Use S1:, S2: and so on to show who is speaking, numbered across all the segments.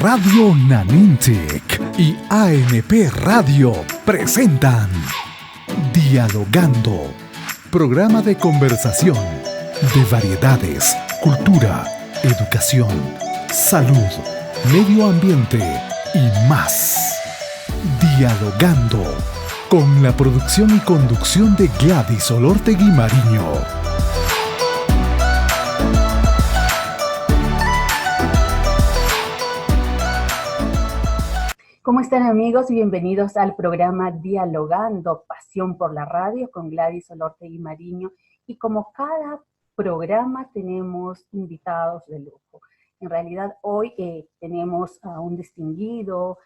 S1: Radio Nanintic y ANP Radio presentan Dialogando, programa de conversación de variedades, cultura, educación, salud, medio ambiente y más. Dialogando, con la producción y conducción de Gladys Olortegui Mariño.
S2: ¿Cómo están, amigos? Bienvenidos al programa Dialogando, Pasión por la Radio, con Gladys Olortegui Mariño. Y como cada programa tenemos invitados de lujo. En realidad hoy tenemos a un distinguido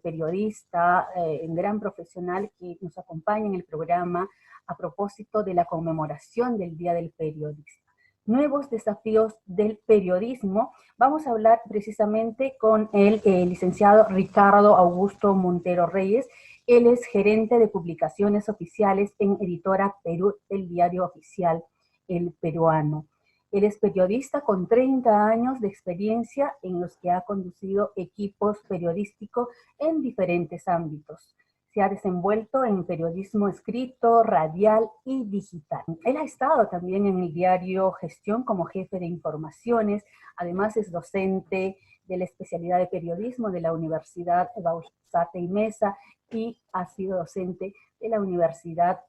S2: periodista, un gran profesional que nos acompaña en el programa a propósito de la conmemoración del Día del Periodista. Nuevos desafíos del periodismo. Vamos a hablar precisamente con el licenciado Ricardo Augusto Montero Reyes. Él es gerente de publicaciones oficiales en Editora Perú, el diario oficial El Peruano. Él es periodista con 30 años de experiencia en los que ha conducido equipos periodísticos en diferentes ámbitos. Se ha desenvuelto en periodismo escrito, radial y digital. Él ha estado también en el diario Gestión como jefe de informaciones. Además es docente de la especialidad de periodismo de la Universidad Bausate y Mesa y ha sido docente de la Universidad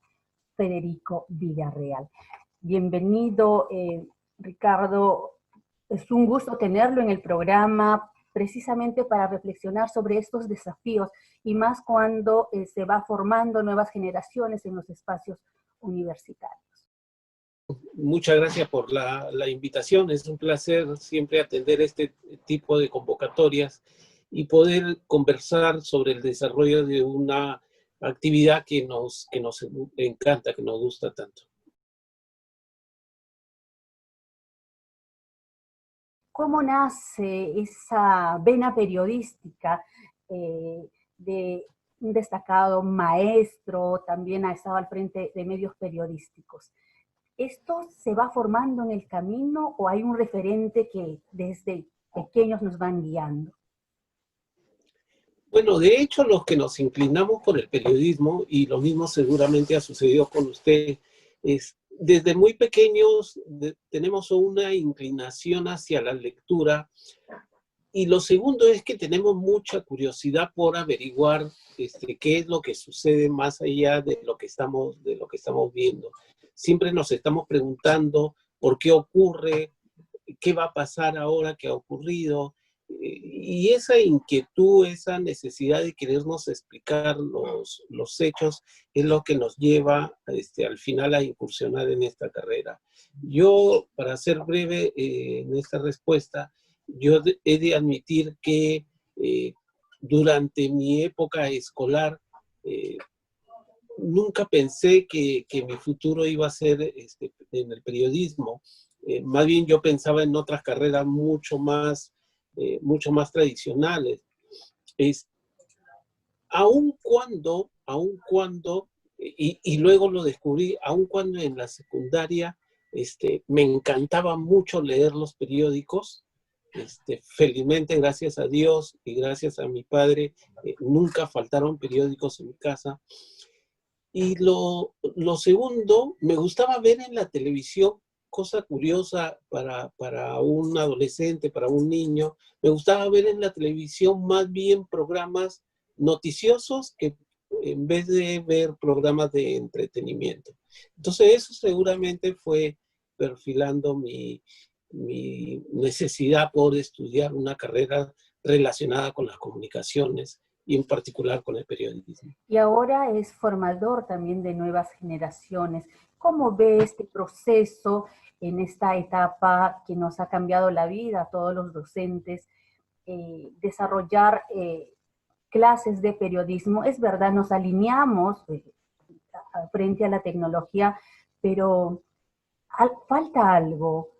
S2: Federico Villarreal. Bienvenido, Ricardo. Es un gusto tenerlo en el programa precisamente para reflexionar sobre estos desafíos y más cuando se va formando nuevas generaciones en los espacios universitarios.
S3: Muchas gracias por la invitación. Es un placer siempre atender este tipo de convocatorias y poder conversar sobre el desarrollo de una actividad que nos encanta, que nos gusta tanto.
S2: ¿Cómo nace esa vena periodística de un destacado maestro? También ha estado al frente de medios periodísticos. ¿Esto se va formando en el camino o hay un referente que desde pequeños nos van guiando?
S3: Bueno, de hecho, los que nos inclinamos por el periodismo, y lo mismo seguramente ha sucedido con usted, es desde muy pequeños tenemos una inclinación hacia la lectura, y lo segundo es que tenemos mucha curiosidad por averiguar qué es lo que sucede más allá de lo que estamos viendo. Siempre nos estamos preguntando por qué ocurre, qué va a pasar ahora que ha ocurrido, y esa inquietud, esa necesidad de querernos explicar los hechos es lo que nos lleva al final a incursionar en esta carrera. Yo, para ser breve en esta respuesta, yo he de admitir que durante mi época escolar nunca pensé que mi futuro iba a ser en el periodismo. Más bien yo pensaba en otras carreras mucho más tradicionales. Aun cuando, y luego lo descubrí, aun cuando en la secundaria me encantaba mucho leer los periódicos, felizmente, gracias a Dios y gracias a mi padre, nunca faltaron periódicos en mi casa. Y lo segundo, me gustaba ver en la televisión, cosa curiosa para un adolescente, para un niño, me gustaba ver en la televisión más bien programas noticiosos que en vez de ver programas de entretenimiento. Entonces eso seguramente fue perfilando mi necesidad por estudiar una carrera relacionada con las comunicaciones y en particular con el periodismo.
S2: Y ahora es formador también de nuevas generaciones. ¿Cómo ve este proceso en esta etapa que nos ha cambiado la vida a todos los docentes? Desarrollar clases de periodismo, es verdad, nos alineamos frente a la tecnología, pero falta algo.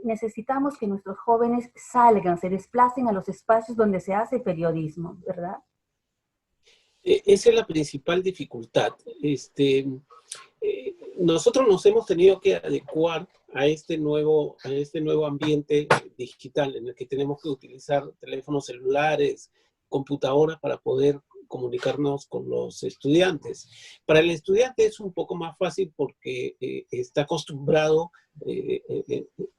S2: Necesitamos que nuestros jóvenes salgan, se desplacen a los espacios donde se hace periodismo, ¿verdad?
S3: Esa es la principal dificultad. Nosotros nos hemos tenido que adecuar a este nuevo ambiente digital en el que tenemos que utilizar teléfonos celulares, computadoras para poder comunicarnos con los estudiantes. Para el estudiante es un poco más fácil porque está acostumbrado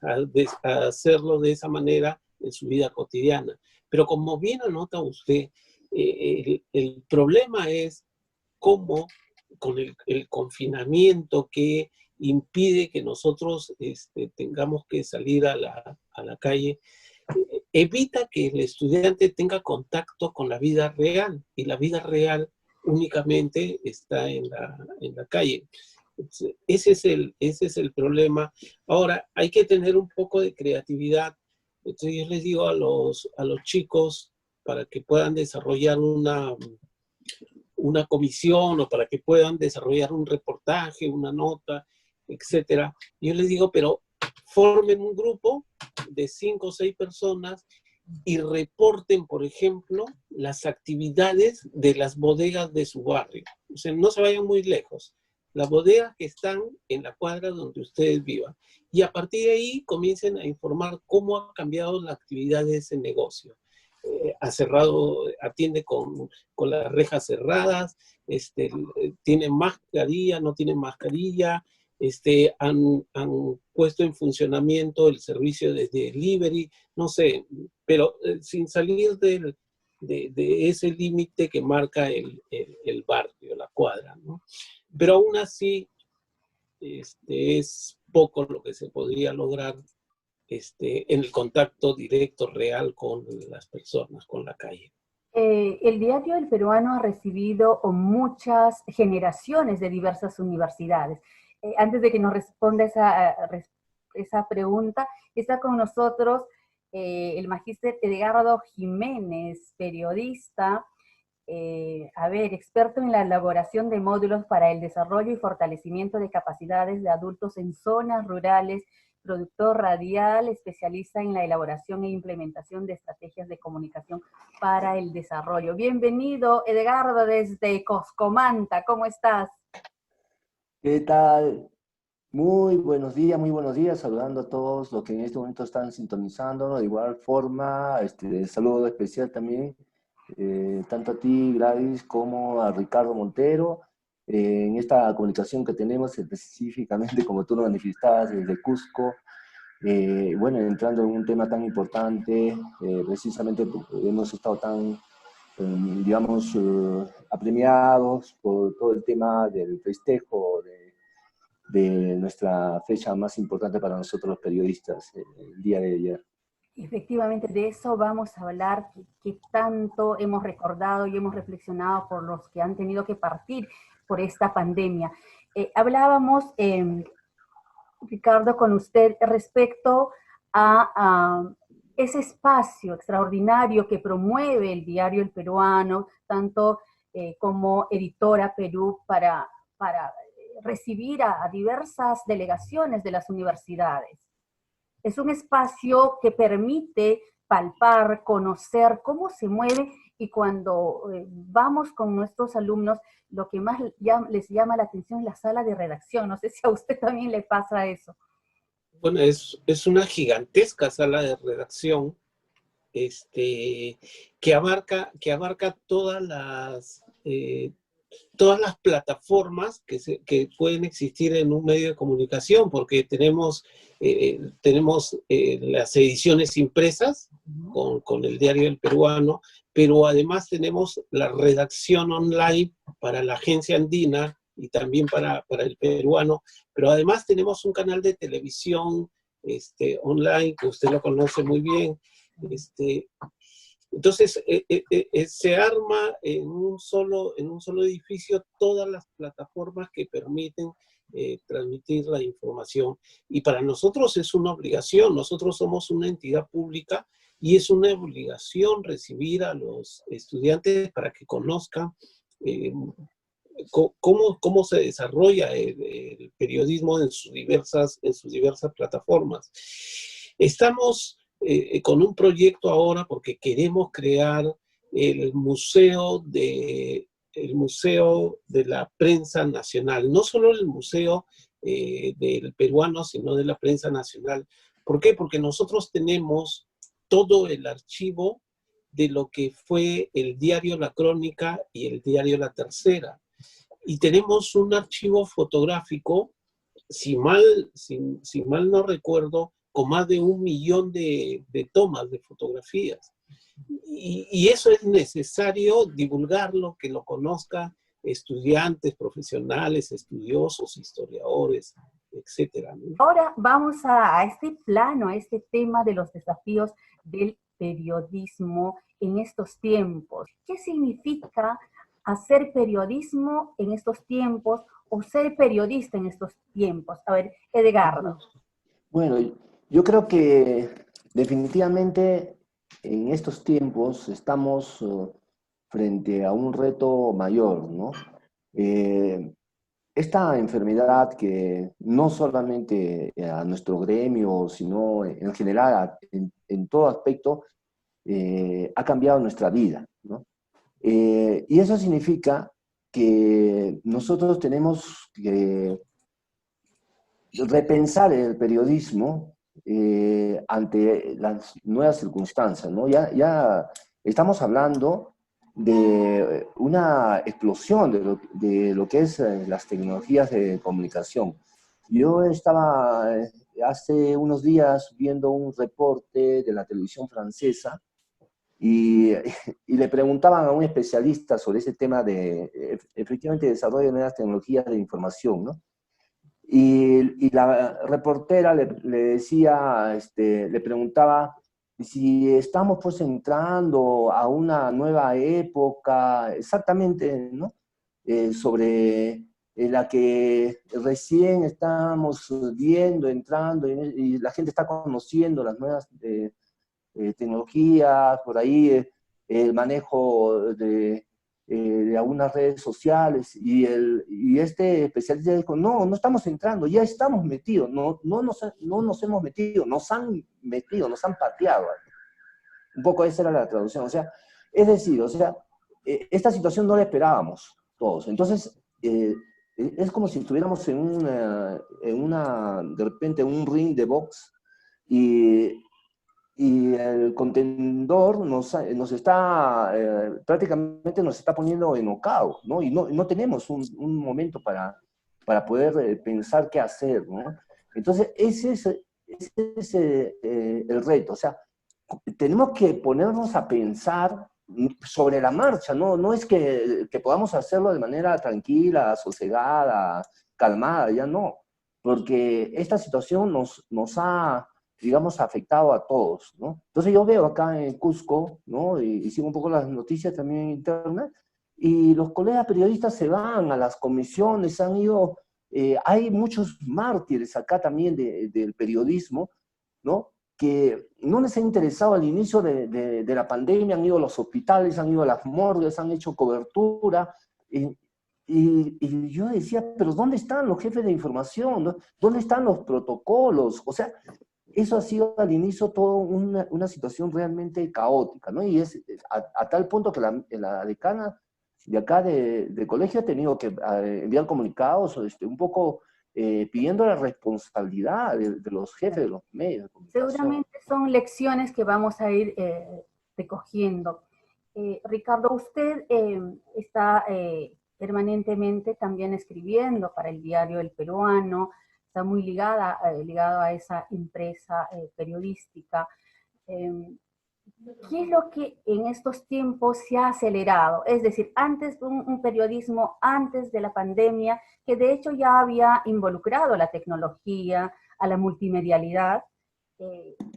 S3: a hacerlo de esa manera en su vida cotidiana. Pero como bien anota usted, el problema es cómo con el confinamiento que impide que nosotros tengamos que salir a la calle, evita que el estudiante tenga contacto con la vida real, y la vida real únicamente está en la calle. Ese es el problema. Ahora, hay que tener un poco de creatividad. Entonces yo les digo a los chicos, para que puedan desarrollar una comisión o para que puedan desarrollar un reportaje, una nota, etcétera. Yo les digo, pero formen un grupo de 5 o 6 personas y reporten, por ejemplo, las actividades de las bodegas de su barrio. O sea, no se vayan muy lejos. Las bodegas que están en la cuadra donde ustedes vivan. Y a partir de ahí comiencen a informar cómo ha cambiado la actividad de ese negocio. Ha cerrado, atiende con las rejas cerradas, tiene mascarilla, no tiene mascarilla, han puesto en funcionamiento el servicio de delivery, no sé, pero sin salir de ese límite que marca el barrio, la cuadra, ¿no? Pero aún así, es poco lo que se podría lograr en el contacto directo, real con las personas, con la calle.
S2: El diario El Peruano ha recibido muchas generaciones de diversas universidades. Antes de que nos responda esa pregunta, está con nosotros el magíster Edgardo Jiménez, periodista, experto en la elaboración de módulos para el desarrollo y fortalecimiento de capacidades de adultos en zonas rurales, productor radial, especialista en la elaboración e implementación de estrategias de comunicación para el desarrollo. Bienvenido, Edgardo, desde Coscomanta, ¿cómo estás?
S4: ¿Qué tal? Muy buenos días, saludando a todos los que en este momento están sintonizando. De igual forma, saludo especial también, tanto a ti, Gladys, como a Ricardo Montero, en esta comunicación que tenemos específicamente, como tú lo manifestabas, desde Cusco. Bueno, entrando en un tema tan importante, precisamente hemos estado tan, digamos, apremiados por todo el tema del festejo de nuestra fecha más importante para nosotros los periodistas, el día de ayer.
S2: Efectivamente, de eso vamos a hablar, que tanto hemos recordado y hemos reflexionado por los que han tenido que partir por esta pandemia. Hablábamos, Ricardo, con usted respecto a ese espacio extraordinario que promueve el diario El Peruano, tanto como Editora Perú, para recibir a diversas delegaciones de las universidades. Es un espacio que permite palpar, conocer cómo se mueve, y cuando vamos con nuestros alumnos, lo que más les llama la atención es la sala de redacción. No sé si a usted también le pasa eso.
S3: Bueno, es una gigantesca sala de redacción que abarca todas las plataformas que pueden existir en un medio de comunicación, porque tenemos las ediciones impresas con el diario El Peruano, pero además tenemos la redacción online para la Agencia Andina y también para El Peruano, pero además tenemos un canal de televisión online, que usted lo conoce muy bien. Entonces, se arma en un solo edificio todas las plataformas que permiten transmitir la información. Y para nosotros es una obligación. Nosotros somos una entidad pública y es una obligación recibir a los estudiantes para que conozcan cómo se desarrolla el periodismo en sus diversas plataformas. Estamos con un proyecto ahora porque queremos crear el museo de la prensa nacional. No solo el museo del peruano, sino de la prensa nacional. ¿Por qué? Porque nosotros tenemos todo el archivo de lo que fue el diario La Crónica y el diario La Tercera. Y tenemos un archivo fotográfico, si mal no recuerdo, con más de 1 millón de tomas de fotografías. Y eso es necesario divulgarlo, que lo conozcan estudiantes, profesionales, estudiosos, historiadores, etcétera, ¿no?
S2: Ahora vamos a este plano, a este tema de los desafíos del periodismo en estos tiempos. ¿Qué significa hacer periodismo en estos tiempos o ser periodista en estos tiempos? A ver, Edgardo.
S4: Bueno, yo creo que definitivamente en estos tiempos estamos frente a un reto mayor, ¿no? Esta enfermedad que no solamente a nuestro gremio, sino en general en todo aspecto, ha cambiado nuestra vida, ¿no? Y eso significa que nosotros tenemos que repensar el periodismo ante las nuevas circunstancias, ¿no? Ya estamos hablando de una explosión de lo que es las tecnologías de comunicación. Yo estaba hace unos días viendo un reporte de la televisión francesa y, y le preguntaban a un especialista sobre ese tema de, efectivamente, desarrollo de nuevas tecnologías de información, ¿no? Y la reportera le decía, le preguntaba si estamos pues entrando a una nueva época, exactamente, ¿no? Sobre la que recién estamos viendo, entrando, y la gente está conociendo las nuevas tecnologías, por ahí el manejo de algunas redes sociales, y este especialista dijo, no estamos entrando, ya estamos metidos, no nos hemos metido, nos han metido, nos han pateado. Un poco esa era la traducción, o sea, es decir, o sea, esta situación no la esperábamos todos, entonces es como si estuviéramos de repente, un ring de box, y el contendor prácticamente nos está poniendo en knockout, ¿no? Y no tenemos un momento para poder pensar qué hacer, ¿no? Entonces, ese es el reto, o sea, tenemos que ponernos a pensar sobre la marcha, no es que podamos hacerlo de manera tranquila, sosegada, calmada, ya no, porque esta situación nos ha, digamos, afectado a todos, ¿no? Entonces yo veo acá en Cusco, ¿no? Y sigo un poco las noticias también internas, y los colegas periodistas se van a las comisiones, han ido, hay muchos mártires acá también del periodismo, ¿no? Que no les ha interesado al inicio de la pandemia, han ido a los hospitales, han ido a las morgues, han hecho cobertura, y yo decía, pero ¿dónde están los jefes de información? ¿No? ¿Dónde están los protocolos? O sea, eso ha sido al inicio toda una situación realmente caótica, ¿no? Y es a tal punto que la decana de acá de colegio ha tenido que enviar comunicados un poco pidiendo la responsabilidad de los jefes de los medios de comunicación.
S2: Seguramente son lecciones que vamos a ir recogiendo. Ricardo, usted está permanentemente también escribiendo para el diario El Peruano, está muy ligado a esa empresa periodística. ¿Qué es lo que en estos tiempos se ha acelerado? Es decir, antes un periodismo, antes de la pandemia, que de hecho ya había involucrado a la tecnología, a la multimedialidad,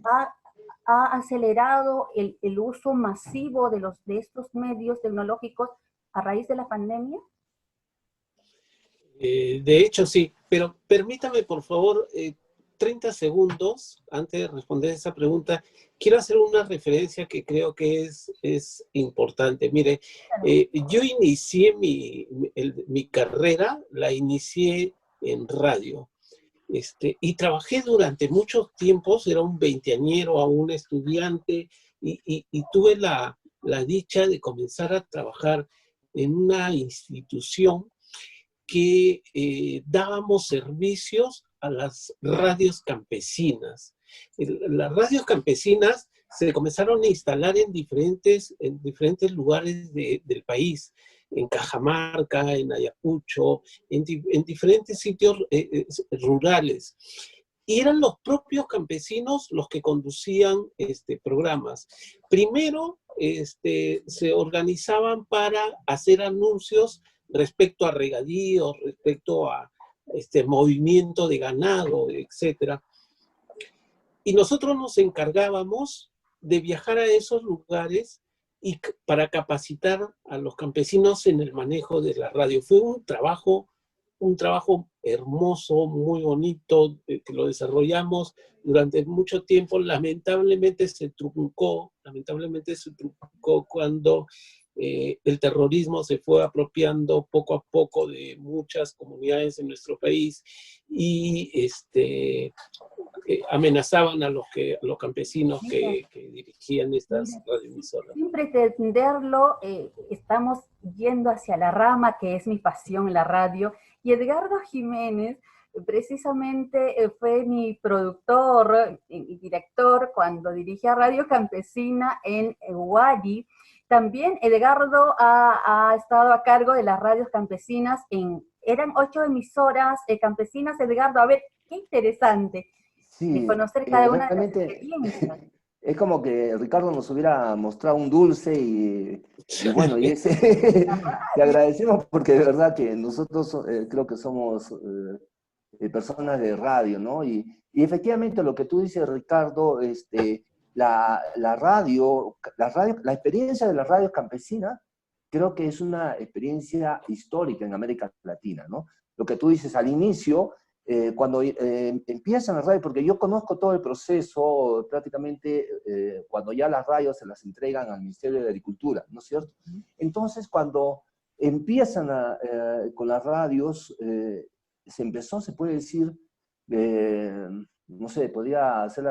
S2: ha acelerado el uso masivo de estos medios tecnológicos a raíz de la pandemia.
S3: De hecho, sí, pero permítame, por favor, 30 segundos antes de responder esa pregunta. Quiero hacer una referencia que creo que es importante. Mire, yo inicié mi carrera, la inicié en radio. Y trabajé durante muchos tiempos, era un veinteañero, aún un estudiante, y tuve la dicha de comenzar a trabajar en una institución que dábamos servicios a las radios campesinas. Las radios campesinas se comenzaron a instalar en diferentes lugares del país, en Cajamarca, en Ayacucho, en diferentes sitios rurales. Y eran los propios campesinos los que conducían programas. Primero se organizaban para hacer anuncios respecto a regadíos, respecto a movimiento de ganado, etc. Y nosotros nos encargábamos de viajar a esos lugares y para capacitar a los campesinos en el manejo de la radio. Fue un trabajo hermoso, muy bonito, que lo desarrollamos durante mucho tiempo. Lamentablemente se truncó cuando el terrorismo se fue apropiando poco a poco de muchas comunidades en nuestro país y amenazaban a los campesinos que dirigían estas radioemisoras.
S2: Sin pretenderlo, estamos yendo hacia la rama que es mi pasión, la radio, y Edgardo Jiménez precisamente fue mi productor y director cuando dirigía Radio Campesina en Huari. También Edgardo ha estado a cargo de las radios campesinas, eran 8 emisoras campesinas. Edgardo, a ver, qué interesante.
S4: Sí,
S2: conocer cada una de las
S4: realmente
S2: experiencias.
S4: es como que Ricardo nos hubiera mostrado un dulce y bueno, y ese te agradecemos porque de verdad que nosotros creo que somos personas de radio, ¿no? Y efectivamente lo que tú dices, Ricardo, la experiencia de las radios campesinas creo que es una experiencia histórica en América Latina, ¿no? Lo que tú dices al inicio, cuando empiezan las radios, porque yo conozco todo el proceso prácticamente cuando ya las radios se las entregan al Ministerio de Agricultura, ¿no es cierto? Entonces, cuando empiezan con las radios, se empezó, se puede decir, no sé, podría hacer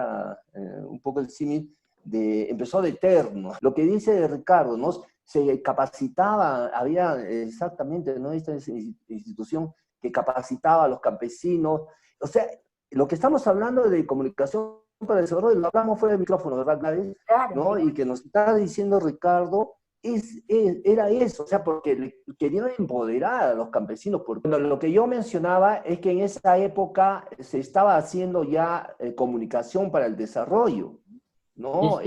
S4: un poco el símil, empezó de eterno. Lo que dice Ricardo, ¿no? Se capacitaba, había exactamente, ¿no? Esta institución que capacitaba a los campesinos. O sea, lo que estamos hablando de comunicación para el desarrollo, lo hablamos fuera del micrófono, ¿verdad, Gladys?
S2: Claro,
S4: ¿No? Y que nos está diciendo Ricardo, era eso, o sea, porque querían empoderar a los campesinos. Porque lo que yo mencionaba es que en esa época se estaba haciendo ya comunicación para el desarrollo, ¿no?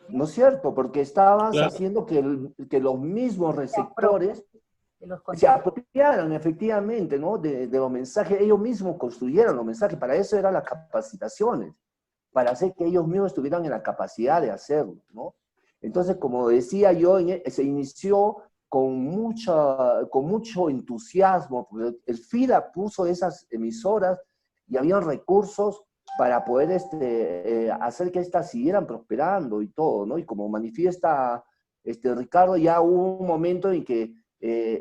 S4: ¿No es cierto? Porque estabas haciendo que los mismos receptores se apropiaran efectivamente, ¿no? De los mensajes, ellos mismos construyeron los mensajes, para eso eran las capacitaciones, para hacer que ellos mismos estuvieran en la capacidad de hacerlo, ¿no? Entonces, como decía yo, se inició con mucho entusiasmo, porque el FIDA puso esas emisoras y había recursos para poder hacer que éstas siguieran prosperando y todo, ¿no? Y como manifiesta Ricardo, ya hubo un momento en que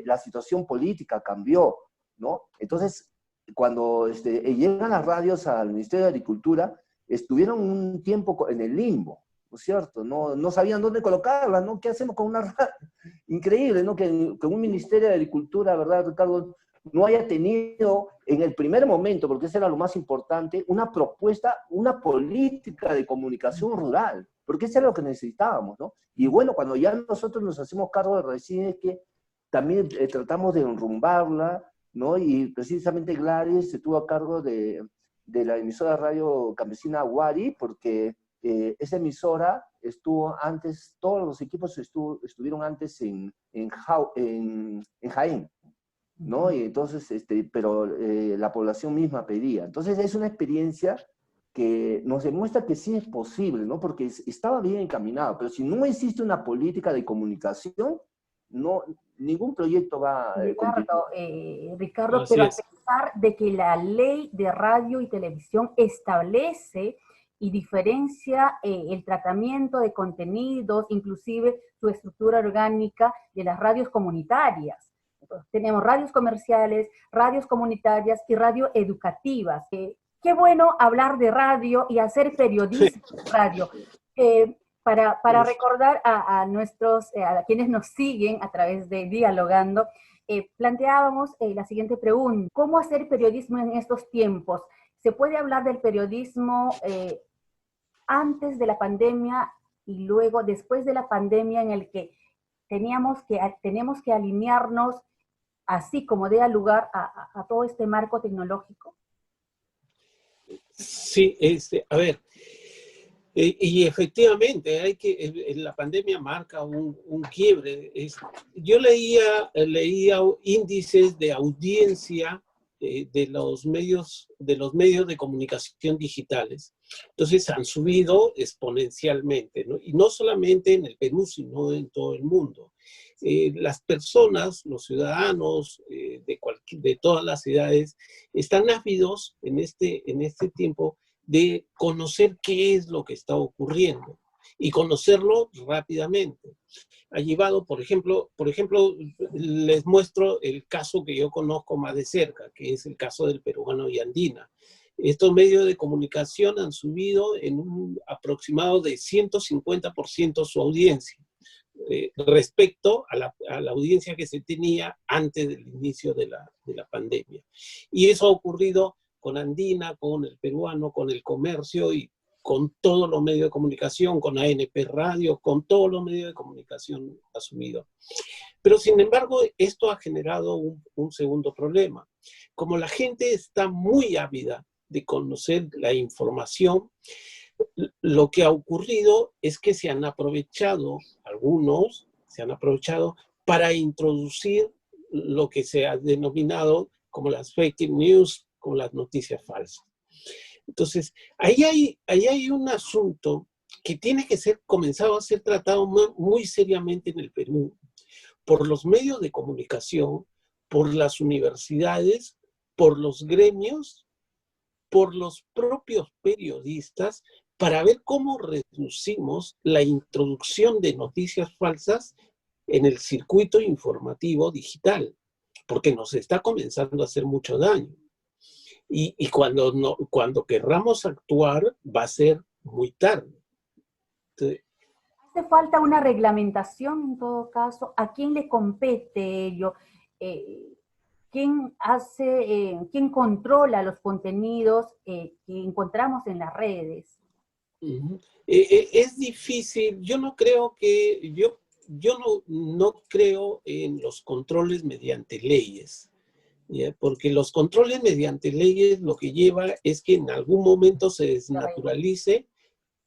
S4: la situación política cambió, ¿no? Entonces, cuando llegan las radios al Ministerio de Agricultura, estuvieron un tiempo en el limbo, ¿no es cierto? No sabían dónde colocarlas, ¿no? ¿Qué hacemos con una radio? Increíble, ¿no? Que un Ministerio de Agricultura, ¿verdad, Ricardo? No haya tenido en el primer momento, porque eso era lo más importante, una propuesta, una política de comunicación rural, porque eso era lo que necesitábamos, ¿no? Y bueno, cuando ya nosotros nos hacemos cargo de recién es que también tratamos de enrumbarla, ¿no? Y precisamente Gladys se tuvo a cargo de la emisora Radio Campesina Huari, porque esa emisora estuvo antes, todos los equipos estuvieron antes en Jaén, ¿no? Y entonces, pero la población misma pedía. Entonces es una experiencia que nos demuestra que sí es posible, ¿no? Porque estaba bien encaminado, pero si no existe una política de comunicación, ningún proyecto va a
S2: Ricardo, pero a pesar de que la ley de radio y televisión establece y diferencia el tratamiento de contenidos, inclusive su estructura orgánica de las radios comunitarias. Entonces, tenemos radios comerciales, radios comunitarias y radio educativas. Qué bueno hablar de radio y hacer periodismo de radio. Para recordar a quienes nos siguen a través de Dialogando, planteábamos la siguiente pregunta. ¿Cómo hacer periodismo en estos tiempos? ¿Se puede hablar del periodismo antes de la pandemia y luego después de la pandemia, en el que tenemos que alinearnos así como dé lugar a todo este marco tecnológico?
S3: Sí, a ver, y efectivamente la pandemia marca un quiebre. Yo leía índices de audiencia de los medios de comunicación digitales. Entonces han subido exponencialmente, ¿no? Y no solamente en el Perú, sino en todo el mundo. Las personas, los ciudadanos de todas las edades, están ávidos en este tiempo de conocer qué es lo que está ocurriendo y conocerlo rápidamente. Ha llevado, por ejemplo, les muestro el caso que yo conozco más de cerca, que es el caso del peruano y andina. Estos medios de comunicación han subido en un aproximado de 150% su audiencia respecto a la audiencia que se tenía antes del inicio de la pandemia. Y eso ha ocurrido con Andina, con el peruano, con el comercio y con todos los medios de comunicación, con ANP Radio, con todos los medios de comunicación asumidos. Pero sin embargo, esto ha generado un segundo problema. Como la gente está muy ávida de conocer la información, lo que ha ocurrido es que algunos se han aprovechado para introducir lo que se ha denominado como las fake news, como las noticias falsas. Entonces, ahí hay un asunto que tiene que ser comenzado a ser tratado muy seriamente en el Perú, por los medios de comunicación, por las universidades, por los gremios, por los propios periodistas, para ver cómo reducimos la introducción de noticias falsas en el circuito informativo digital, porque nos está comenzando a hacer mucho daño. Y cuando querramos actuar, va a ser muy tarde. Entonces,
S2: ¿hace falta una reglamentación en todo caso? ¿A quién le compete ello? ¿Quién controla los contenidos que encontramos en las redes?
S3: Es difícil. Yo no creo no creo en los controles mediante leyes, ¿ya? Porque los controles mediante leyes lo que lleva es que en algún momento se desnaturalice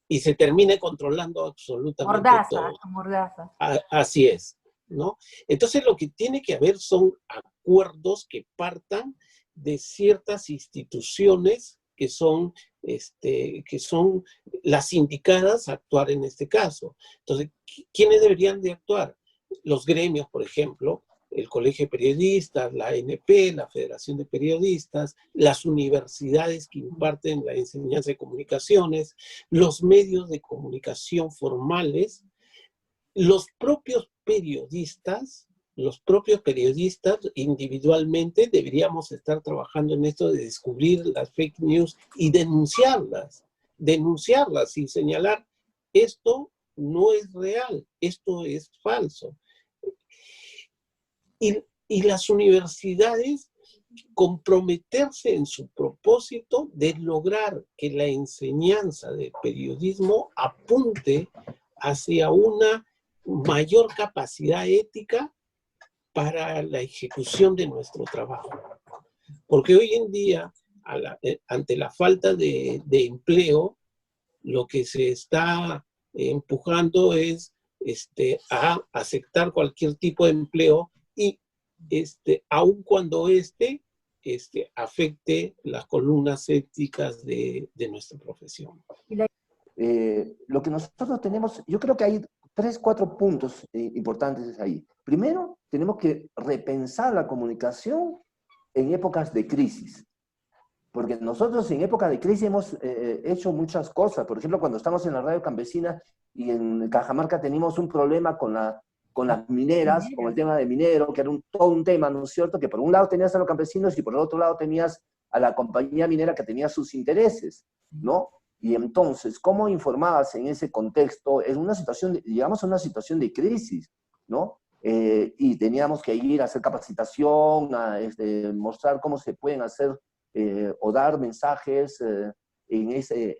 S3: y se termine controlando absolutamente todo.
S2: Mordaza.
S3: Así es, ¿no? Entonces lo que tiene que haber son acuerdos que partan de ciertas instituciones que son las indicadas a actuar en este caso. Entonces, ¿quiénes deberían de actuar? Los gremios, por ejemplo, el Colegio de Periodistas, la ANP, la Federación de Periodistas, las universidades que imparten la enseñanza de comunicaciones, los medios de comunicación formales, los propios periodistas individualmente deberíamos estar trabajando en esto de descubrir las fake news y denunciarlas y señalar: esto no es real, esto es falso. Y las universidades comprometerse en su propósito de lograr que la enseñanza de periodismo apunte hacia una mayor capacidad ética para la ejecución de nuestro trabajo. Porque hoy en día, ante la falta de empleo, lo que se está empujando es a aceptar cualquier tipo de empleo y aun cuando afecte las columnas éticas de nuestra profesión.
S4: Lo que nosotros tenemos, yo creo que hay 3-4 puntos importantes ahí. Primero, tenemos que repensar la comunicación en épocas de crisis. Porque nosotros en época de crisis hemos hecho muchas cosas. Por ejemplo, cuando estamos en la radio campesina y en Cajamarca teníamos un problema con las mineras, con el tema de minero, que era todo un tema, ¿no es cierto? Que por un lado tenías a los campesinos y por el otro lado tenías a la compañía minera que tenía sus intereses, ¿no? Y entonces, ¿cómo informabas en ese contexto? En una situación, llegamos a una situación de crisis, ¿no? y teníamos que ir a hacer capacitación, a mostrar cómo se pueden hacer o dar mensajes en ese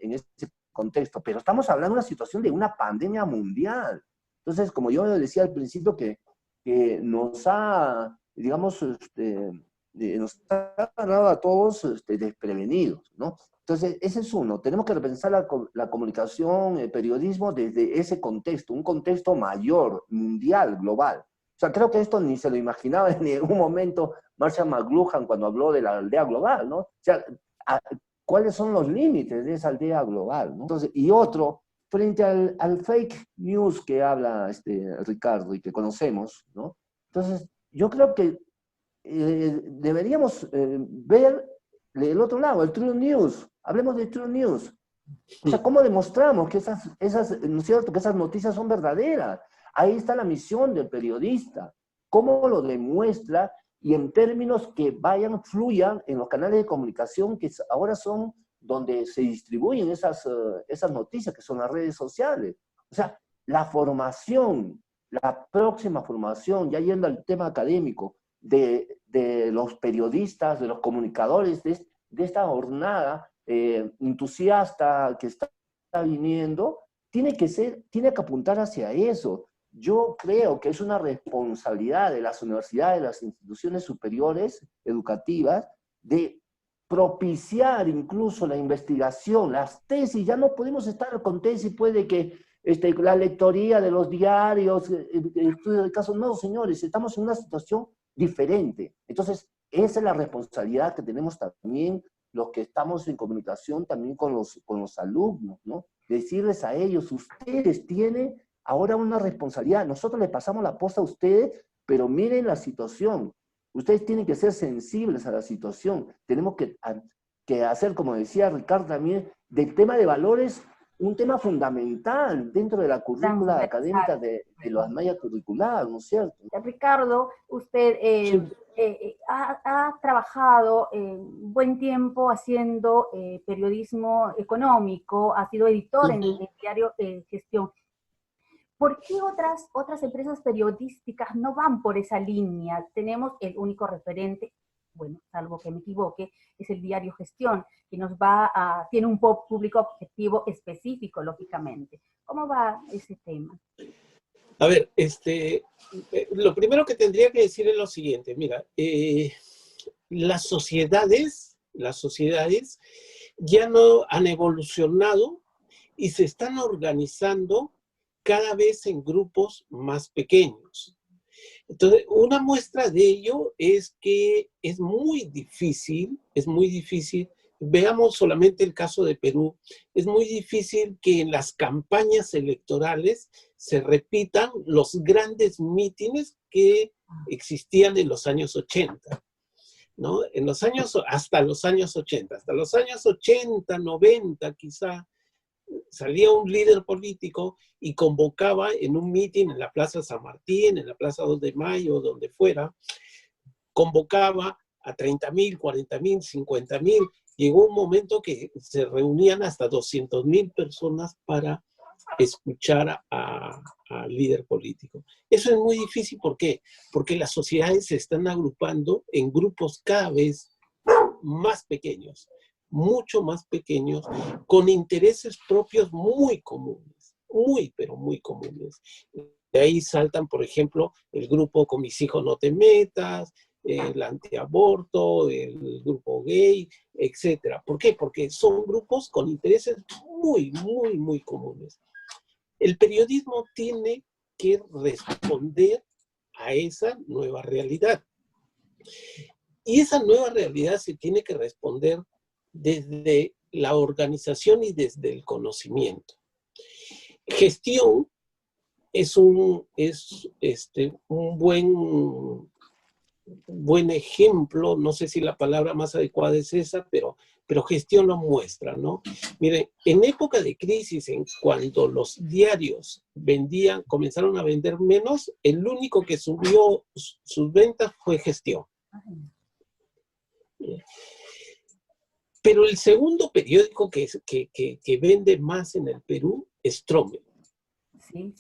S4: contexto. Pero estamos hablando de una situación de una pandemia mundial. Entonces, como yo decía al principio, que nos ha, digamos, nos ha agarrado a todos desprevenidos, ¿no? Entonces, ese es uno. Tenemos que repensar la comunicación, el periodismo desde ese contexto, un contexto mayor, mundial, global. O sea, creo que esto ni se lo imaginaba en ningún momento Marshall McLuhan cuando habló de la aldea global, ¿no? O sea, ¿cuáles son los límites de esa aldea global, ¿no? Entonces, y otro, frente al fake news que habla Ricardo y que conocemos, ¿no? Entonces, yo creo que deberíamos ver el otro lado, el true news. Hablemos de true news. O sea, ¿cómo demostramos que ¿no es cierto?, que esas noticias son verdaderas? Ahí está la misión del periodista. ¿Cómo lo demuestra? Y en términos que fluyan en los canales de comunicación que ahora son donde se distribuyen esas noticias, que son las redes sociales. O sea, la formación, la próxima formación, ya yendo al tema académico, de los periodistas, de los comunicadores, de esta jornada entusiasta que está viniendo, tiene que apuntar hacia eso. Yo creo que es una responsabilidad de las universidades, de las instituciones superiores educativas, de propiciar incluso la investigación, las tesis. Ya no podemos estar con tesis, puede que la lectoría de los diarios, el estudio de casos. No, señores, estamos en una situación diferente. Entonces, esa es la responsabilidad que tenemos también los que estamos en comunicación también con los alumnos, ¿no? Decirles a ellos, ustedes tienen ahora una responsabilidad. Nosotros les pasamos la posta a ustedes, pero miren la situación. Ustedes tienen que ser sensibles a la situación. Tenemos que hacer, como decía Ricardo también, del tema de valores un tema fundamental dentro de la currícula académica de la malla curricular, ¿no es cierto?
S2: Ricardo, usted ha trabajado buen tiempo haciendo periodismo económico, ha sido editor en el diario Gestión. ¿Por qué otras empresas periodísticas no van por esa línea? Tenemos el único referente, bueno, salvo que me equivoque, es el diario Gestión, que tiene un público objetivo específico, lógicamente. ¿Cómo va ese tema?
S3: A ver, lo primero que tendría que decir es lo siguiente. Mira, las sociedades ya no han evolucionado y se están organizando cada vez en grupos más pequeños. Entonces, una muestra de ello es que es muy difícil, veamos solamente el caso de Perú, es muy difícil que en las campañas electorales se repitan los grandes mítines que existían en los años 80, ¿no? Hasta los años 80, 90 quizá, salía un líder político y convocaba en un mitin en la Plaza San Martín, en la Plaza 2 de Mayo, donde fuera, convocaba a 30,000, 40,000, 50,000. Llegó un momento que se reunían hasta 200,000 personas para escuchar al líder político. Eso es muy difícil, ¿por qué? Porque las sociedades se están agrupando en grupos cada vez más pequeños, mucho más pequeños, con intereses propios muy comunes, pero muy comunes. De ahí saltan, por ejemplo, el grupo Con mis hijos no te metas, el antiaborto, el grupo gay, etc. ¿Por qué? Porque son grupos con intereses muy, muy, muy comunes. El periodismo tiene que responder a esa nueva realidad. Y esa nueva realidad se tiene que responder desde la organización y desde el conocimiento. Gestión es un buen ejemplo, no sé si la palabra más adecuada es esa, pero Gestión lo muestra, ¿no? Miren, en época de crisis, cuando los diarios comenzaron a vender menos, el único que subió sus ventas fue Gestión. Pero el segundo periódico que vende más en el Perú es Trome.
S2: Sí.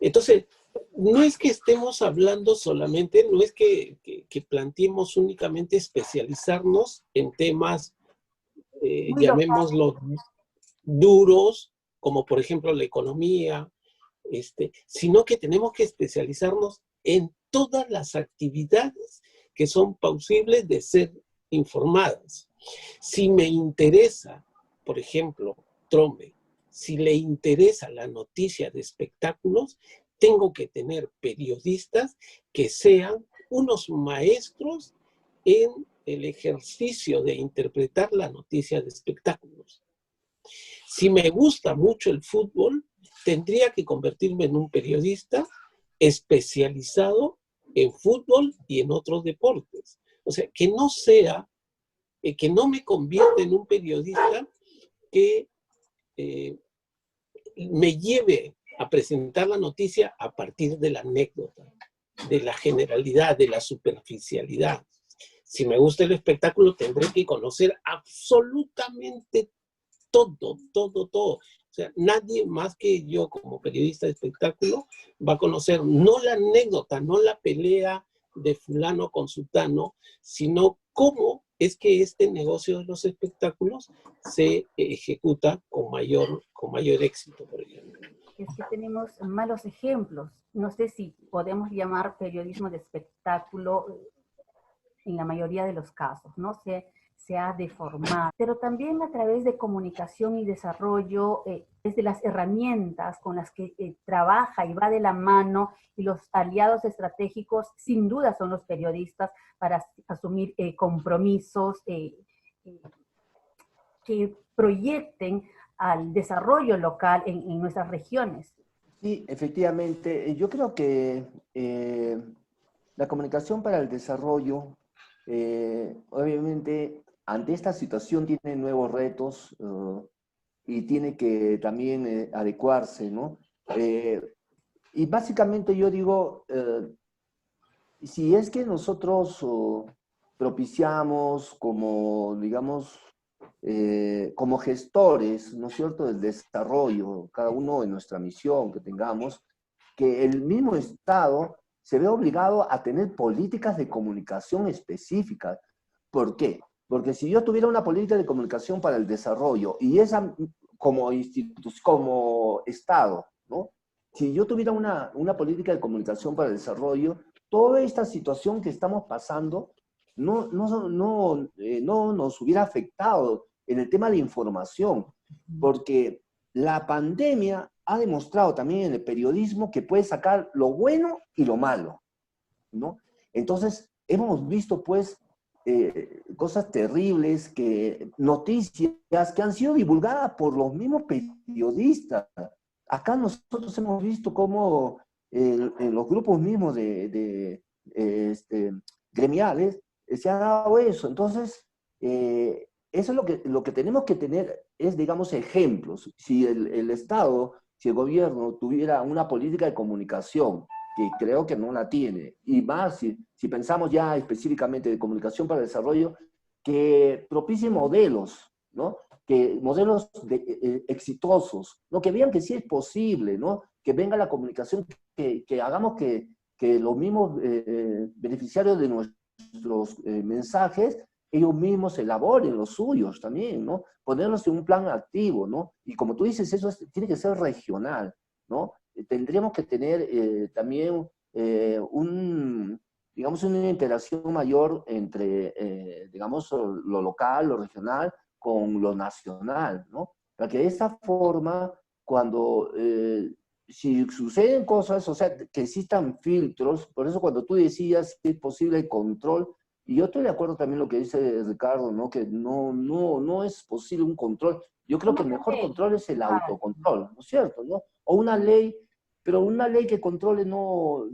S3: Entonces, no es que estemos hablando solamente, no es que planteemos únicamente especializarnos en temas,
S2: Muy local.
S3: llamémoslo, duros, como por ejemplo la economía, sino que tenemos que especializarnos en todas las actividades que son posibles de ser informadas. Si me interesa, por ejemplo, Trome, si le interesa la noticia de espectáculos, tengo que tener periodistas que sean unos maestros en el ejercicio de interpretar la noticia de espectáculos. Si me gusta mucho el fútbol, tendría que convertirme en un periodista especializado en fútbol y en otros deportes. O sea, que no sea, que no me convierta en un periodista que me lleve a presentar la noticia a partir de la anécdota, de la generalidad, de la superficialidad. Si me gusta el espectáculo, tendré que conocer absolutamente todo, todo, todo. O sea, nadie más que yo como periodista de espectáculo va a conocer no la anécdota, no la pelea de fulano con sultano, sino cómo es que este negocio de los espectáculos se ejecuta con mayor éxito, por ejemplo.
S2: Es que tenemos malos ejemplos. No sé si podemos llamar periodismo de espectáculo en la mayoría de los casos, ¿no? Se ha deformado, pero también a través de comunicación y desarrollo, desde las herramientas con las que trabaja y va de la mano, y los aliados estratégicos sin duda son los periodistas para asumir compromisos que proyecten al desarrollo local en nuestras regiones.
S4: Sí, efectivamente. Yo creo que la comunicación para el desarrollo, obviamente, ante esta situación tiene nuevos retos y tiene que también adecuarse, ¿no? Y básicamente yo digo, si es que nosotros propiciamos como, digamos, como gestores, ¿no es cierto?, del desarrollo, cada uno en nuestra misión que tengamos, que el mismo Estado se ve obligado a tener políticas de comunicación específicas. ¿Por qué? Porque si yo tuviera una política de comunicación para el desarrollo y esa como como Estado, ¿no? Si yo tuviera una política de comunicación para el desarrollo, toda esta situación que estamos pasando no nos hubiera afectado en el tema de información, porque la pandemia ha demostrado también en el periodismo que puede sacar lo bueno y lo malo, ¿no? Entonces, hemos visto, pues, cosas terribles, noticias que han sido divulgadas por los mismos periodistas. Acá nosotros hemos visto cómo en los grupos mismos gremiales se ha dado eso. Entonces, eso es lo que tenemos que tener, es, digamos, ejemplos. Si el Estado, si el gobierno tuviera una política de comunicación, que creo que no la tiene, y más si pensamos ya específicamente de comunicación para el desarrollo, que propicie modelos, ¿no? Que modelos exitosos, ¿no? Que vean que sí es posible, ¿no? Que venga la comunicación, que hagamos que los mismos beneficiarios de nuestros mensajes, ellos mismos elaboren los suyos también, ¿no? Ponerlos en un plan activo, ¿no? Y como tú dices, eso tiene que ser regional, ¿no? Tendríamos que tener también digamos, una interacción mayor entre, digamos, lo local, lo regional, con lo nacional, ¿no? Para que de esta forma, cuando, si suceden cosas, o sea, que existan filtros, por eso cuando tú decías que es posible el control, y yo estoy de acuerdo también lo que dice Ricardo, ¿no? Que no es posible un control. Yo creo que el mejor control es el autocontrol, ¿no es cierto? ¿No? O una ley, pero una ley que controle no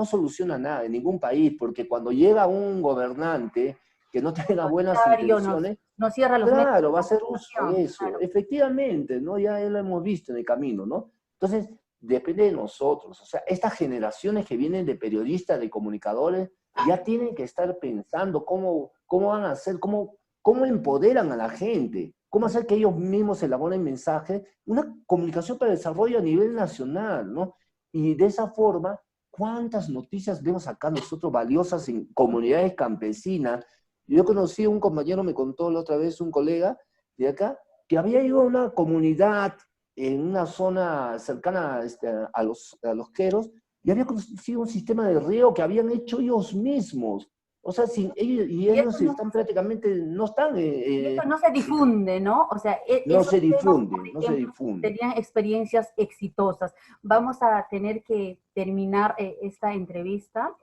S4: soluciona nada en ningún país, porque cuando llega un gobernante que no tenga buenas intenciones,
S2: no cierra los
S4: claro, va a hacer uso de eso. Claro. Efectivamente, ¿no? Ya lo hemos visto en el camino, ¿no? Entonces, depende de nosotros. O sea, estas generaciones que vienen de periodistas, de comunicadores, ya tienen que estar pensando cómo van a hacer, cómo empoderan a la gente, cómo hacer que ellos mismos elaboren mensajes, una comunicación para el desarrollo a nivel nacional, ¿no? Y de esa forma, ¿cuántas noticias vemos acá nosotros valiosas en comunidades campesinas? Yo conocí a un compañero, me contó la otra vez, un colega de acá, que había ido a una comunidad en una zona cercana a los queros, y había conocido un sistema de riego que habían hecho ellos mismos. O sea,
S2: Y eso
S4: ellos están prácticamente, no están,
S2: y eso no se difunde, ¿no? O sea,
S4: no
S2: esos
S4: se
S2: temas,
S4: difunde,
S2: por
S4: no se
S2: ejemplo,
S4: difunde.
S2: serían experiencias exitosas. Vamos a tener que terminar esta entrevista.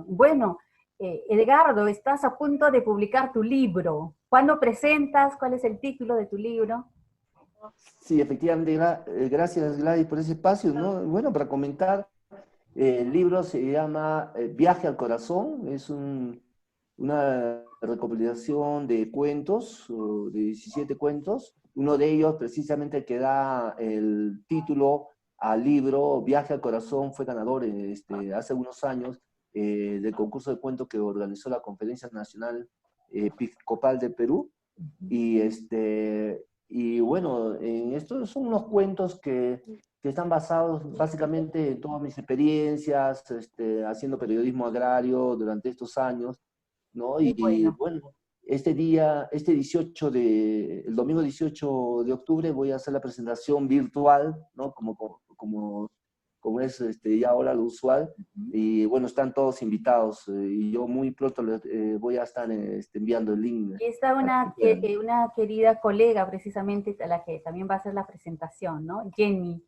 S2: Bueno, Edgardo, estás a punto de publicar tu libro. ¿Cuándo presentas? ¿Cuál es el título de tu libro?
S4: Sí, efectivamente, gracias Gladys por ese espacio, ¿no? Bueno, para comentar, el libro se llama Viaje al Corazón, es una recopilación de cuentos, de 17 cuentos. Uno de ellos, precisamente, que da el título al libro Viaje al Corazón, fue ganador hace unos años del concurso de cuentos que organizó la Conferencia Nacional Episcopal de Perú. Y bueno, estos son unos cuentos que están basados básicamente en todas mis experiencias, haciendo periodismo agrario durante estos años, ¿no?
S2: Qué
S4: Y
S2: bueno.
S4: bueno, el domingo 18 de octubre voy a hacer la presentación virtual, ¿no? Como es ya ahora lo usual. Y bueno, están todos invitados y yo muy pronto les voy a estar enviando el link
S2: Y está
S4: para que puedan.
S2: una querida colega, precisamente, a la que también va a hacer la presentación, ¿no? Jenny.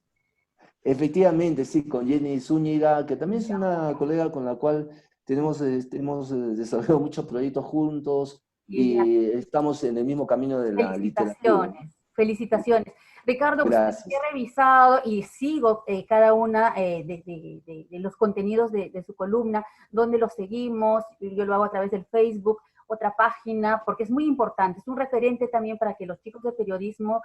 S4: Efectivamente, sí, con Jenny Zúñiga, que también es una colega con la cual hemos desarrollado muchos proyectos juntos
S2: Y ella,
S4: y estamos en el mismo camino de la literatura.
S2: felicitaciones, felicitaciones. Ricardo, usted
S4: Gracias.
S2: he revisado y sigo cada una de los contenidos de su columna, donde los seguimos, yo lo hago a través del Facebook, otra página, porque es muy importante, es un referente también para que los chicos de periodismo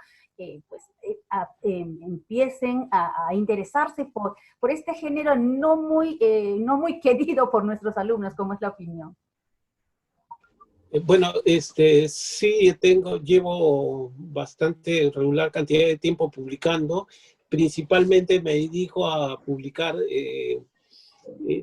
S2: empiecen a interesarse por este género no muy querido por nuestros alumnos, como es la opinión.
S3: Bueno, sí llevo bastante regular cantidad de tiempo publicando. Principalmente me dedico a publicar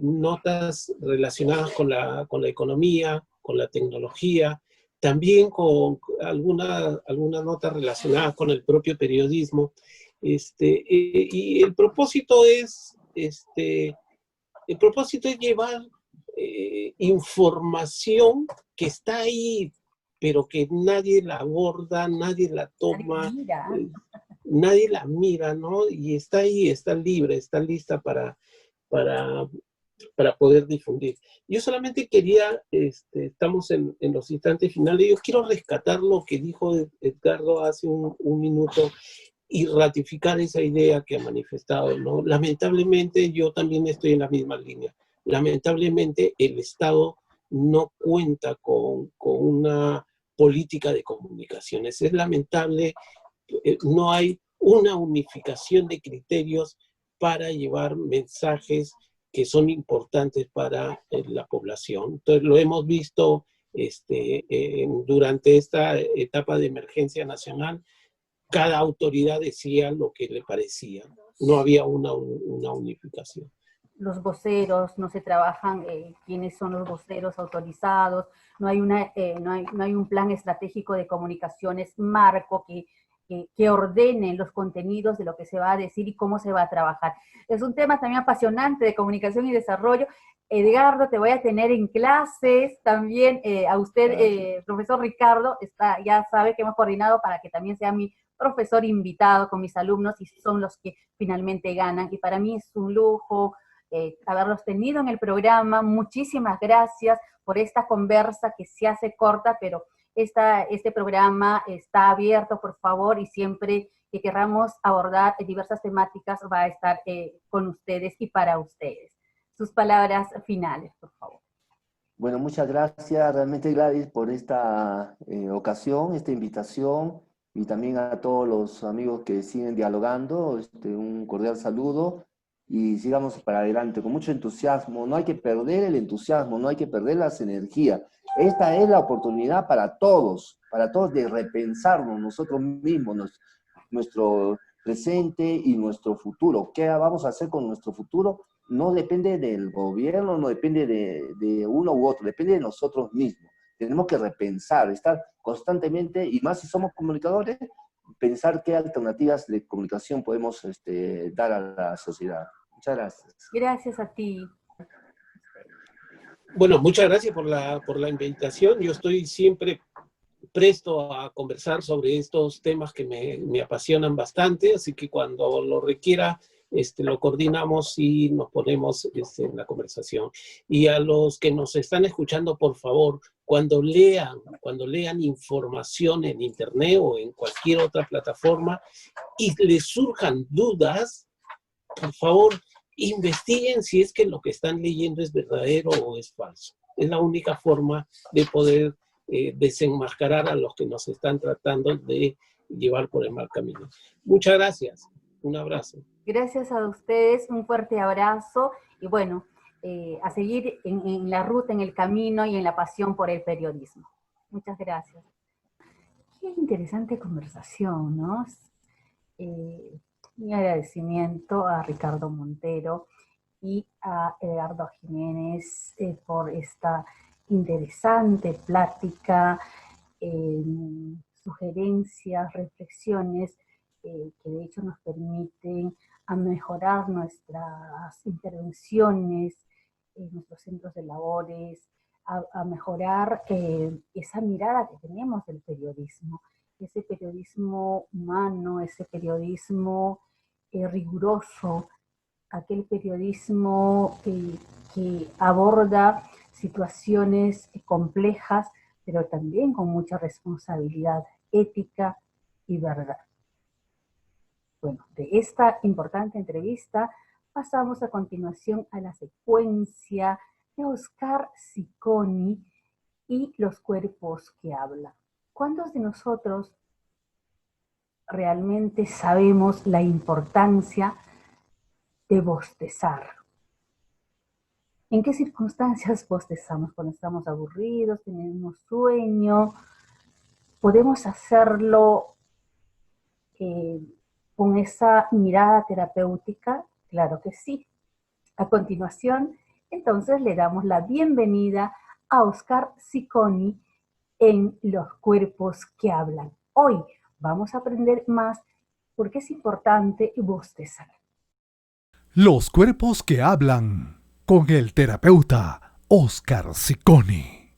S3: notas relacionadas con la economía, con la tecnología, también con alguna nota relacionada con el propio periodismo. Y el propósito es llevar información que está ahí, pero que nadie la aborda, nadie la toma, nadie la mira, ¿no? Y está ahí, está libre, está lista para poder difundir. Yo solamente quería, estamos en los instantes finales, yo quiero rescatar lo que dijo Edgardo hace un minuto y ratificar esa idea que ha manifestado, ¿no? Lamentablemente yo también estoy en la misma línea. Lamentablemente el Estado no cuenta con una política de comunicaciones. Es lamentable, no hay una unificación de criterios para llevar mensajes que son importantes para la población. Entonces lo hemos visto durante esta etapa de emergencia nacional. Cada autoridad decía lo que le parecía. No había una unificación.
S2: Los voceros, no se trabajan quiénes son los voceros autorizados, no hay un plan estratégico de comunicaciones marco que ordene los contenidos de lo que se va a decir y cómo se va a trabajar. Es un tema también apasionante de comunicación y desarrollo. Edgardo, te voy a tener en clases, también a usted, profesor Ricardo, ya sabe que hemos coordinado para que también sea mi profesor invitado con mis alumnos y son los que finalmente ganan. Y para mí es un lujo haberlos tenido en el programa. Muchísimas gracias por esta conversa que se hace corta, pero este programa está abierto, por favor, y siempre que queramos abordar diversas temáticas va a estar con ustedes y para ustedes. Sus palabras finales, por favor.
S4: Bueno, muchas gracias realmente Gladys por esta ocasión, esta invitación, y también a todos los amigos que siguen dialogando, un cordial saludo. y sigamos para adelante con mucho entusiasmo. No hay que perder el entusiasmo, no hay que perder las energías. Esta es la oportunidad para todos de repensarnos nosotros mismos, nuestro presente y nuestro futuro. ¿Qué vamos a hacer con nuestro futuro? No depende del gobierno, no depende de uno u otro, depende de nosotros mismos. Tenemos que repensar, estar constantemente, y más si somos comunicadores, pensar qué alternativas de comunicación podemos dar a la sociedad. Muchas gracias.
S2: Gracias a ti.
S3: Bueno, muchas gracias por la invitación. Yo estoy siempre presto a conversar sobre estos temas que me apasionan bastante, así que cuando lo requiera, lo coordinamos y nos ponemos en la conversación. Y a los que nos están escuchando, por favor, cuando lean información en internet o en cualquier otra plataforma y les surjan dudas, por favor, investiguen si es que lo que están leyendo es verdadero o es falso. Es la única forma de poder desenmascarar a los que nos están tratando de llevar por el mal camino. Muchas gracias. Un abrazo.
S2: Gracias a ustedes, un fuerte abrazo y bueno, a seguir en la ruta, en el camino y en la pasión por el periodismo. Muchas gracias. Qué interesante conversación, ¿no? Mi agradecimiento a Ricardo Montero y a Edgardo Jiménez por esta interesante plática, sugerencias, reflexiones que de hecho nos permiten a mejorar nuestras intervenciones en nuestros centros de labores, a mejorar esa mirada que tenemos del periodismo, ese periodismo humano, ese periodismo riguroso, aquel periodismo que aborda situaciones complejas, pero también con mucha responsabilidad ética y verdad. Bueno, de esta importante entrevista pasamos a continuación a la secuencia de Oscar Cicconi y los cuerpos que hablan. ¿Cuántos de nosotros realmente sabemos la importancia de bostezar? ¿En qué circunstancias bostezamos? Cuando estamos aburridos, tenemos sueño. ¿Podemos hacerlo con esa mirada terapéutica? Claro que sí. A continuación, entonces le damos la bienvenida a Oscar Cicconi en Los cuerpos que hablan. Hoy vamos a aprender más por qué es importante bostezar.
S1: Los cuerpos que hablan con el terapeuta Oscar Cicconi.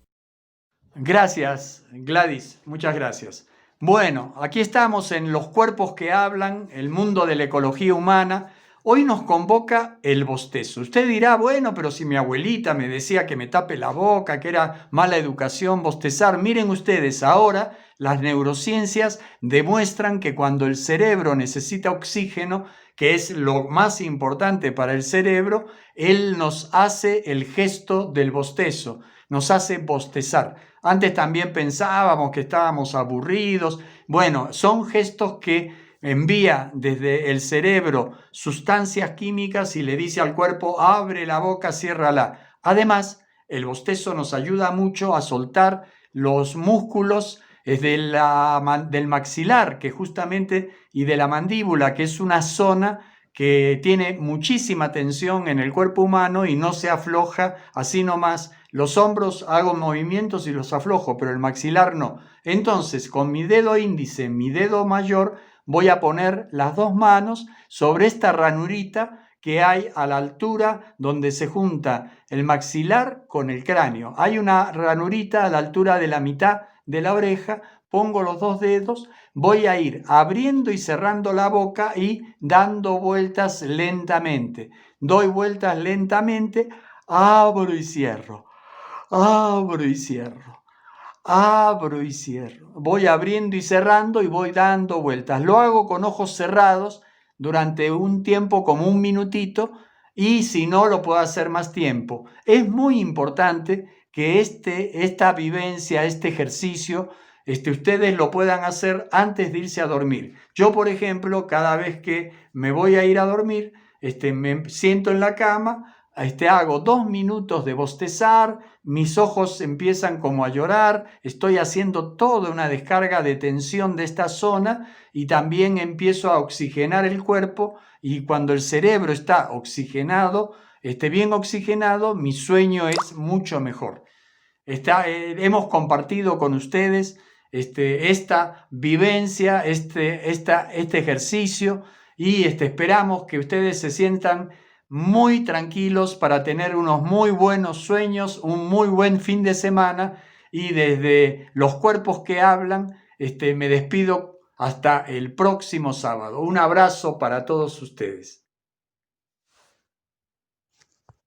S5: Gracias, Gladys. Muchas gracias. Bueno, aquí estamos en Los cuerpos que hablan, el mundo de la ecología humana. Hoy nos convoca el bostezo. Usted dirá, bueno, pero si mi abuelita me decía que me tape la boca, que era mala educación bostezar. Miren ustedes, ahora las neurociencias demuestran que cuando el cerebro necesita oxígeno, que es lo más importante para el cerebro, él nos hace el gesto del bostezo, nos hace bostezar. Antes también pensábamos que estábamos aburridos. Bueno, son gestos que envía desde el cerebro sustancias químicas y le dice al cuerpo, abre la boca, ciérrala. Además, el bostezo nos ayuda mucho a soltar los músculos del maxilar, que justamente, y de la mandíbula, que es una zona que tiene muchísima tensión en el cuerpo humano y no se afloja así nomás. Los hombros hago movimientos y los aflojo, pero el maxilar no. Entonces, con mi dedo índice, mi dedo mayor, voy a poner las dos manos sobre esta ranurita que hay a la altura donde se junta el maxilar con el cráneo. Hay una ranurita a la altura de la mitad de la oreja, pongo los dos dedos, voy a ir abriendo y cerrando la boca y dando vueltas lentamente. Doy vueltas lentamente, abro y cierro, abro y cierro, abro y cierro. Voy abriendo y cerrando y voy dando vueltas. Lo hago con ojos cerrados durante un tiempo como un minutito y si no lo puedo hacer más tiempo. Es muy importante que esta vivencia, este ejercicio, ustedes lo puedan hacer antes de irse a dormir. Yo, por ejemplo, cada vez que me voy a ir a dormir, me siento en la cama, hago 2 minutos de bostezar, mis ojos empiezan como a llorar, estoy haciendo toda una descarga de tensión de esta zona y también empiezo a oxigenar el cuerpo, y cuando el cerebro está oxigenado, bien oxigenado, mi sueño es mucho mejor. Hemos compartido con ustedes esta vivencia, este ejercicio, y esperamos que ustedes se sientan muy tranquilos para tener unos muy buenos sueños, un muy buen fin de semana, y desde Los Cuerpos que Hablan me despido hasta el próximo sábado. Un abrazo para todos ustedes.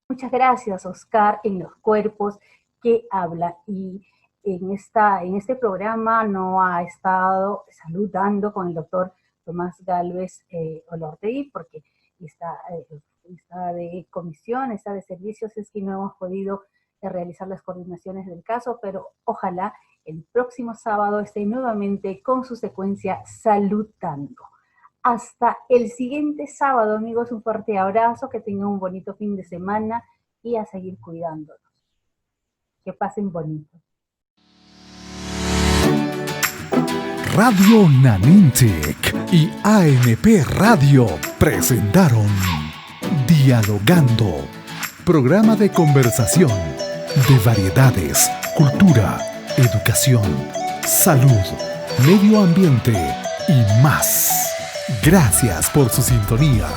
S2: Muchas gracias, Oscar, en Los Cuerpos que Hablan. Y en este programa no ha estado saludando con el doctor Tomás Gálvez Olortegui, porque está de comisión, está de servicios, es que no hemos podido realizar las coordinaciones del caso, pero ojalá el próximo sábado esté nuevamente con su secuencia Saludando. Hasta el siguiente sábado, amigos, un fuerte abrazo, que tengan un bonito fin de semana y a seguir cuidándonos. Que pasen bonito.
S1: Radio Nanintec y ANP Radio presentaron Dialogando, programa de conversación de variedades, cultura, educación, salud, medio ambiente y más. Gracias por su sintonía.